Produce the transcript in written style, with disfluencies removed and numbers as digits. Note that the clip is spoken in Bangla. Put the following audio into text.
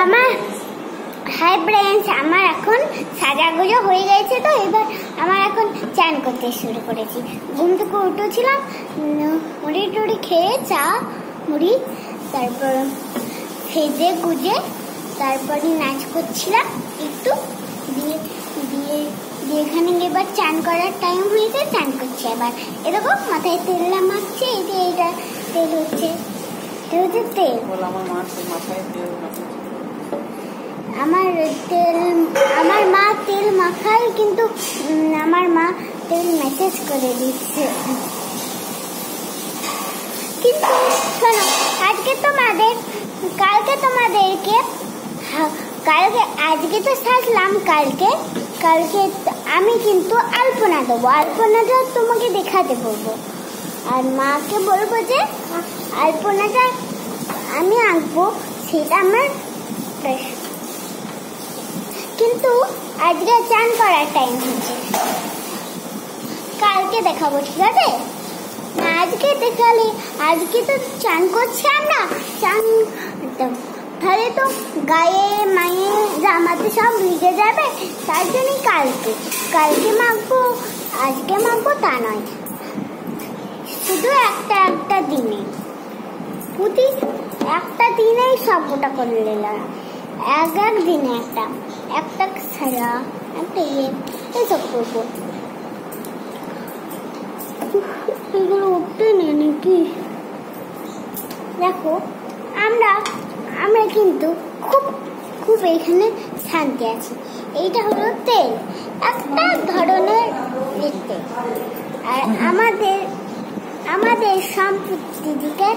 আমার হাই ফ্রেন্ডস, আমার এখন সাজাগুজো হয়ে গেছে। তো এবার আমার এখন চান করতে শুরু করেছি। ঘুম থেকে উঠেছিলাম, মুড়ি টুড়ি খেয়ে চা মুড়ি, তারপর সেজে গুজে তারপরে নাচ করছিলাম একটু, দিয়ে দিয়ে দিয়ে এখানে এবার চান করার টাইম হয়েছে, চান করছে। এবার এরকম মাথায় তেল মাখছে, এইটা তেল হচ্ছে, এটা হচ্ছে তেল। আমার মা তেল মাখায়, কিন্তু আমার মা তেল মেসেজ করে দিচ্ছে। কিন্তু শোনো, আজকে আজকে তো সাজলাম, কালকে আমি কিন্তু আলপনা দেবো। আলপনাটা তোমাকে দেখাতে বলবো, আর মাকে বলবো যে আলপনাটা আমি আঁকবো, সেটা আমার। কিন্তু আজকে চান করার টাইম হচ্ছে, কালকে দেখাবো, ঠিক আছে? আজকে দেখালে, আজকে তো চান করছি আমরা, চান তাহলে তো গায়ে মায়ে জামাতে সব ভিজে যাবে, তার জন্যই কালকে মাখবো, আজকে মাখবো তা নয়, শুধু একটা দিনে, প্রতি একটা দিনেই সব ওটা করে নিলাম। এক দিনে একটা ছাড়া একটা এইসব করবো। এগুলো উঠতে নেই নাকি? দেখো, আমরা কিন্তু খুব এখানে শান্তি আছি। এইটা হলো তেল, একটা ধরনের তেল। আর আমাদের সম্পত্তি দিকে